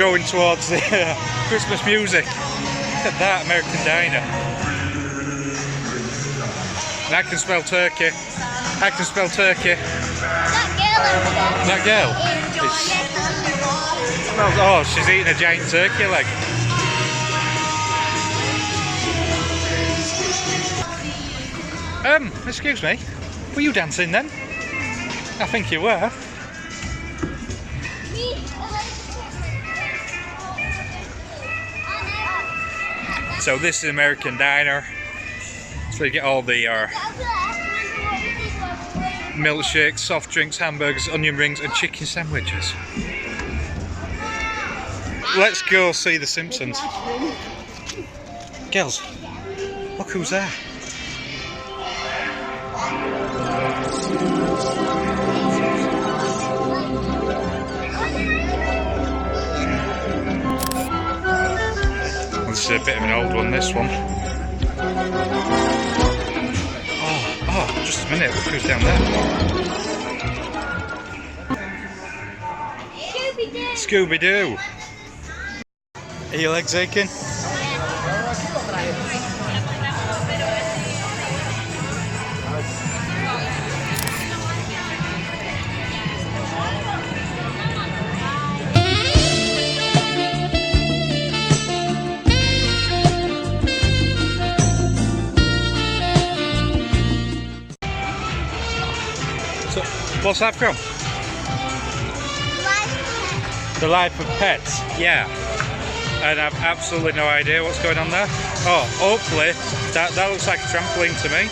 going towards the Christmas music. Look at that American diner. And I can smell turkey. I can smell turkey. That girl? Oh, she's eating a giant turkey leg. Excuse me. Were you dancing then? I think you were. So this is American Diner. So you get all the milkshakes, soft drinks, hamburgers, onion rings and chicken sandwiches. Let's go see the Simpsons. Girls, look who's there. This is a bit of an old one, this one. Oh, just a minute, look who's down there. Scooby-Doo! Are your legs aching? So, what's that from? The Life of Pets, yeah. And I've absolutely no idea what's going on there. Oh, hopefully, that looks like a trampoline to me.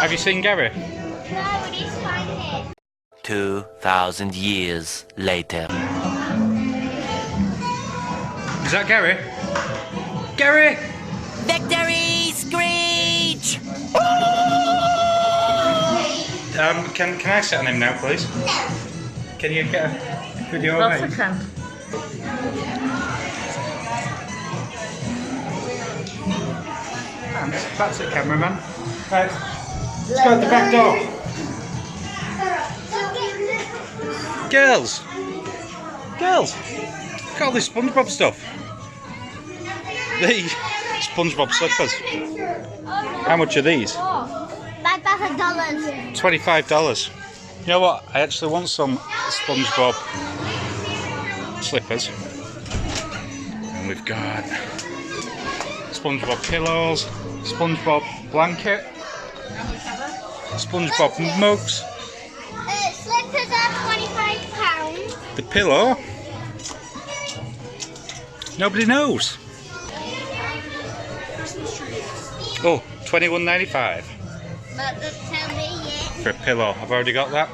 Have you seen Gary? No, we need to find him. 2,000 years later. Is that Gary? Gary! Victory Screech! Can I sit on him now, please? No. Can you get a video of me? And that's it, cameraman. Right, let's go out the back door. Girls! Girls! Look at all this Spongebob stuff. The Spongebob slippers. How much are these? $5,000. $25. You know what? I actually want some Spongebob slippers. And we've got Spongebob pillows, Spongebob blanket, Spongebob mugs. Slippers are £25. The pillow? Nobody knows. Oh, $21.95 But don't tell me yet. for a pillow. I've already got that.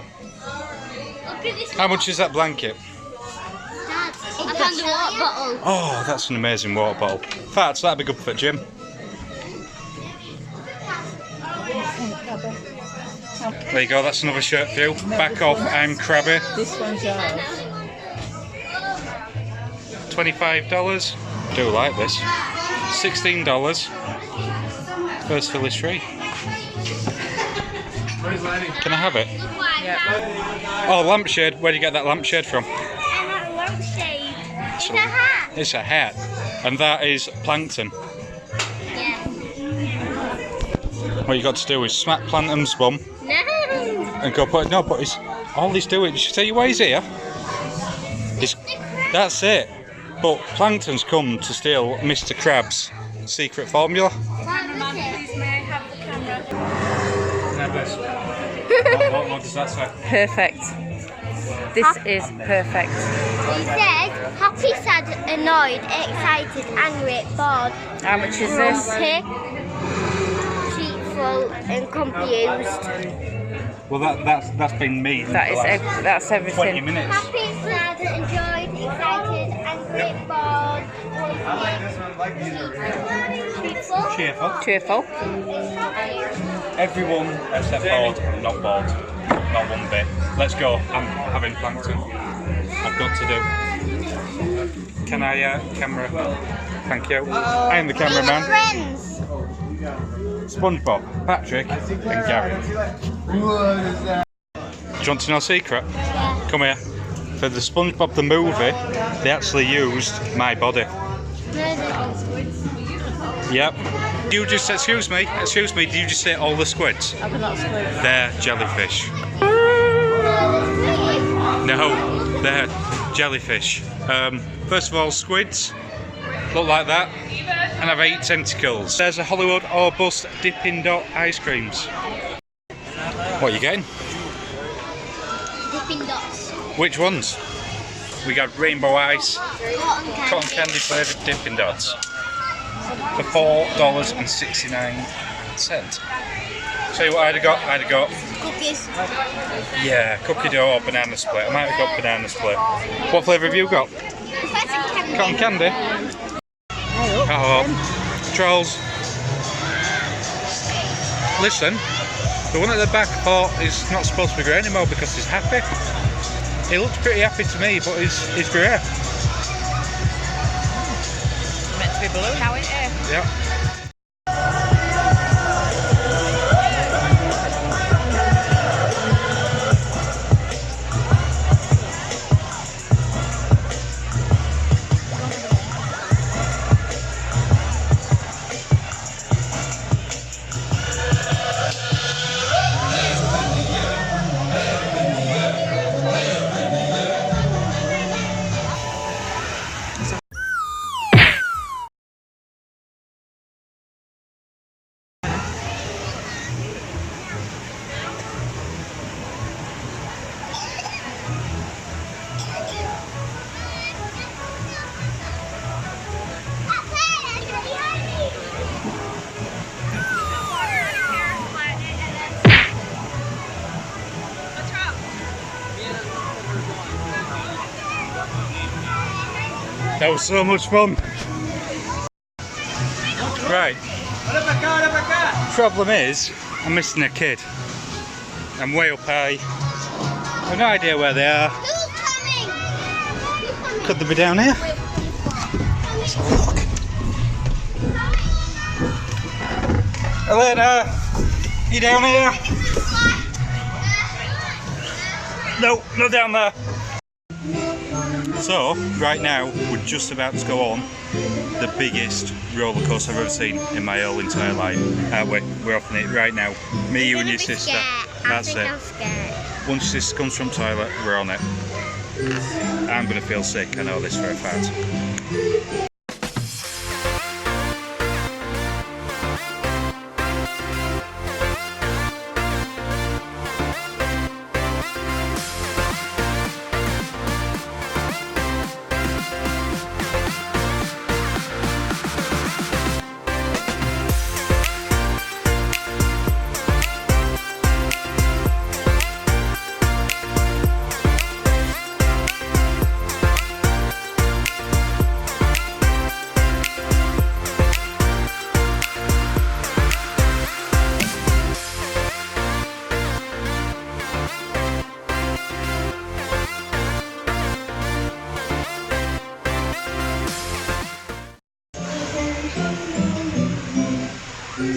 Look at this. How much is that blanket? Dad, I found a water bottle. Oh, that's an amazing water bottle. In fact, that'd be good for the gym. There you go, that's another shirt for you. Back off, I'm crabby. This one's yours. $25. Do like this. $16. First fill is free. Can I have it? Yeah. Oh, lampshade. Where do you get that lampshade from? And that lampshade. It's a hat. It's a hat. And that is plankton. Yeah. What you got to do is smack plankton's bum No. and go put it. No, but it's all he's doing. Did you tell you why he's here? That's it. But plankton's come to steal Mr. Krabs secret formula. Cameraman, Please may I have the camera? What does that say? Perfect. This is perfect. He said, happy, sad, annoyed, excited, angry, bored, How much is this? grumpy, cheerful, and confused. Well, that's been me. That's 20 everything. minutes. Happy, sad, enjoyed, excited, angry, bored, grumpy, cheerful, Cheerful. Cheerful. confused. Everyone except bored. Not bored. Not one bit. Let's go. I'm having plankton. I've got to do. Can I, camera? Thank you. I am the cameraman. Friends. Spongebob, Patrick, and Gary. Do you want to know a secret? Yeah. Come here. For the SpongeBob the movie, they actually used my body. Yep. You just, excuse me, did you just say all the squids? I've not squid. They're jellyfish. No, they're jellyfish. First of all, squids look like that and have 8 tentacles. There's a Hollywood or bust Dippin' Dot ice creams. What are you getting? Dipping Dots. Which ones? We got rainbow ice, Cotton candy flavoured Dippin' Dots for $4.69. Tell you what I'd have got. Cookies. Yeah, cookie dough or banana split. I might have got banana split. What flavour have you got? Cotton candy? Oh, trolls. Listen, the one at the back part is not supposed to be grey anymore because he's happy. He looks pretty happy to me, but he's grey. Meant to be blue now, isn't it? Yeah. That was so much fun. Right. Problem is, I'm missing a kid. I'm way up high. I've no idea where they are. Who's coming? Could they be down here? Let's have a look. Elena, you down here? No, not down there. So, right now, we're just about to go on the biggest roller coaster I've ever seen in my whole entire life. We're off on it right now. Me, you and your sister. That's it. Once your sister comes from toilet, we're on it. I'm going to feel sick, I know this for a fact.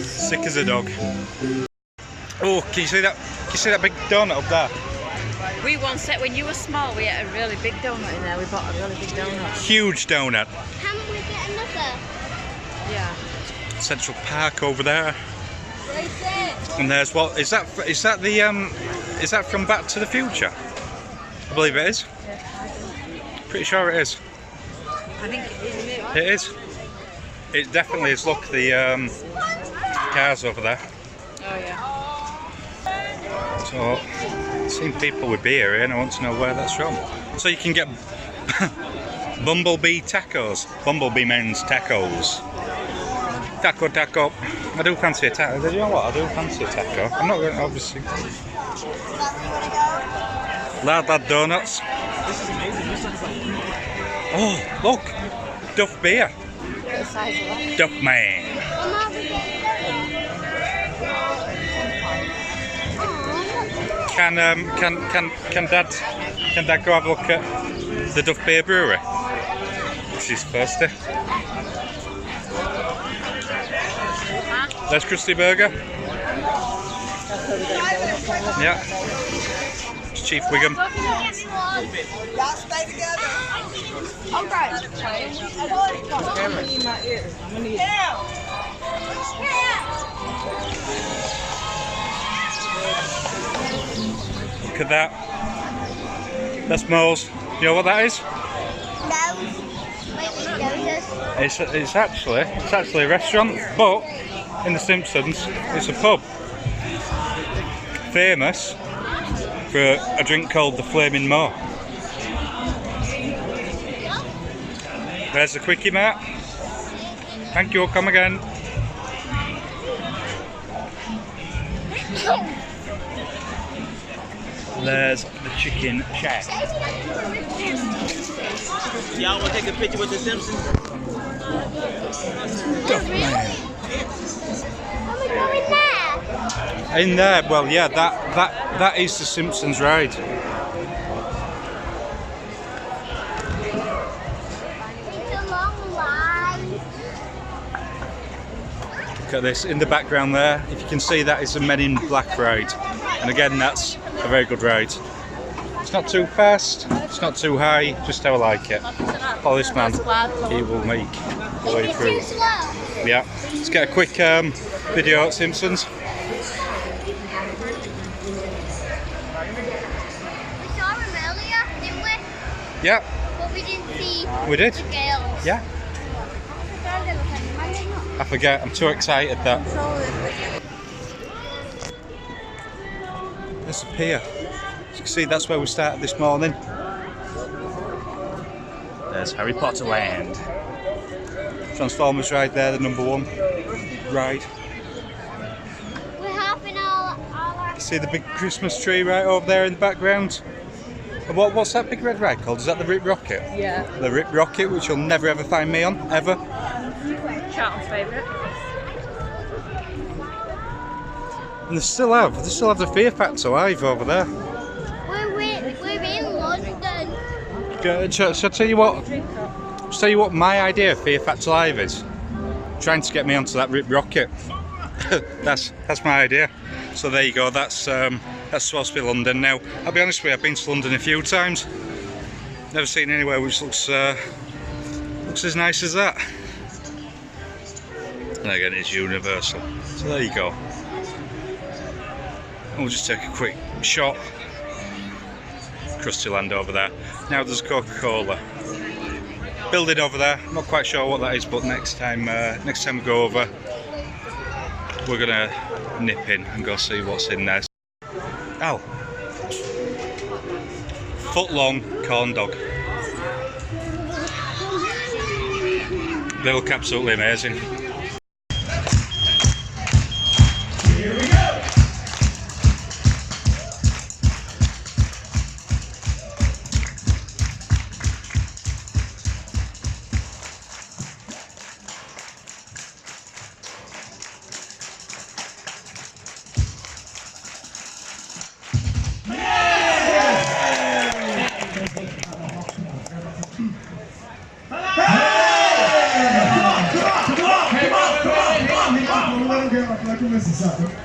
Sick as a dog. Oh, can you see that? Can you see that big donut up there? We once said when you were small, we had a really big donut in there. We bought a really big donut. Huge donut. Can we get another? Yeah. Central Park over there. Right there. And there's what is that? Is that the Is that from Back to the Future? I believe it is. Pretty sure it is. I think it is. It is. It definitely is. Look, the cars over there. Oh yeah. So, I've seen people with beer here and I want to know where that's from. So you can get Bumblebee tacos. Bumblebee men's tacos. Taco. I do fancy a taco. You know what? I do fancy a taco. I'm not going to obviously. Lad donuts. Oh, look. Duff beer. Duff man. Can Dad go have a look at the Duff Beer Brewery? She's thirsty. There's Krusty Burger. Yeah. It's Chief Wiggum. Y'all stay together. Okay. Look at that. That's Mo's. You know what that is? It's actually a restaurant, but in the Simpsons, it's a pub. Famous for a drink called the Flaming Mo. There's the quickie, mate. Thank you. Come again. There's the chicken shack. Y'all want to take a picture with the Simpsons? In there, well, yeah, that is the Simpsons ride. Look at this in the background there. If you can see, that is a Men in Black ride, and again, that's a very good ride. It's not too fast, it's not too high, just how I like it. Oh, this man, he will make the way through. Yeah, let's get a quick video at Simpsons. We saw him earlier, didn't we? Yeah, But we didn't see we did. the girls. Yeah, I forget, I'm too excited that. There's a pier. As you can see, that's where we started this morning. There's Harry Potter Land. Transformers ride there, the #1 ride. We're helping all our... See the big Christmas tree right over there in the background? And what's that big red ride called? Is that the Rip Rocket? Yeah. The Rip Rocket, which you'll never ever find me on, ever. Charlton's favourite. And they still have the Fear Factor live over there. We're in London. Shall I tell you what? I'll tell you what my idea of Fear Factor Live is. Trying to get me onto that Rip Rocket. that's my idea. So there you go. That's supposed to be London. Now, I'll be honest with you, I've been to London a few times. Never seen anywhere which looks as nice as that. And again, it's Universal. So there you go. And we'll just take a quick shot. Krusty Land over there. Now there's Coca-Cola building over there. I'm not quite sure what that is, but next time we go over, we're gonna nip in and go see what's in there. Oh, foot-long corn dog. They look absolutely amazing.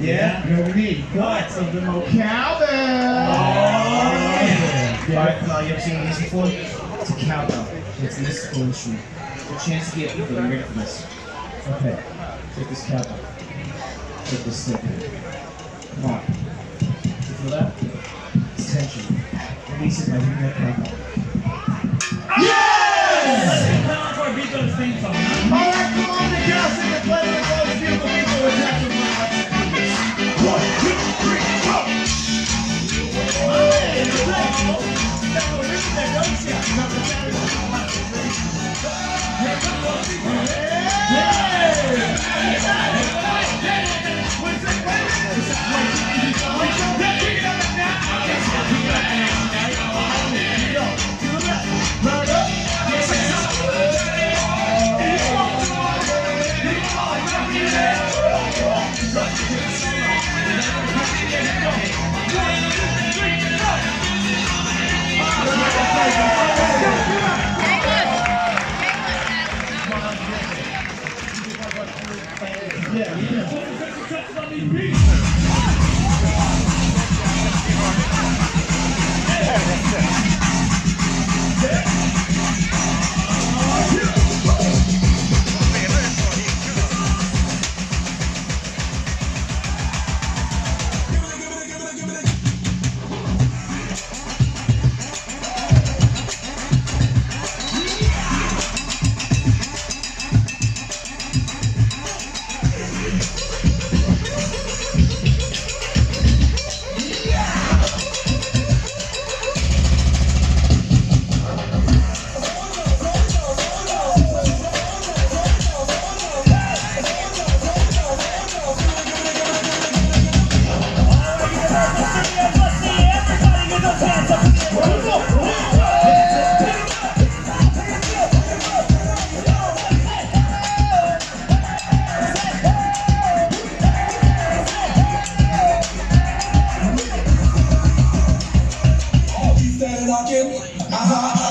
Yeah? You know what we need? What? Some of the more cowbell! Oh, yeah. Alright, you ever seen this before? It's a cowbell. It's in this instrument. There's a chance to get people to ready for this. Okay. Take this cowbell. Take this stick. Come on. You feel that? It's tension. Release it by hitting that cowbell. Yes! Let's get on for a beat on the theme song. Alright, come on, Girls sing and play with all the beautiful people with that. 1, 2, 3, go! Hey, let's go! Now, listen there, don't you?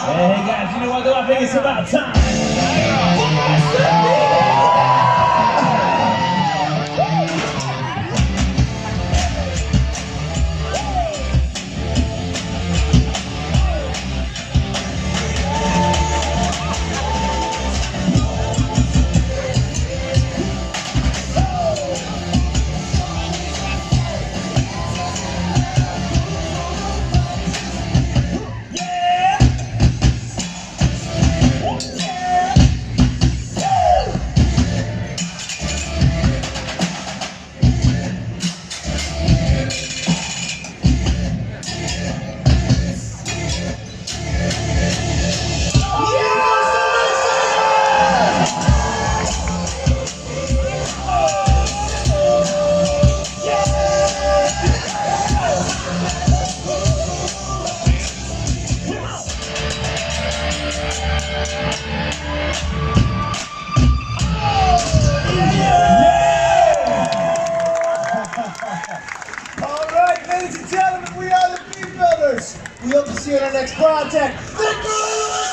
Hey guys, you know what though? I think it's about time. Ladies and gentlemen, we are the Beat Builders. We hope to see you in our next project. Thank you!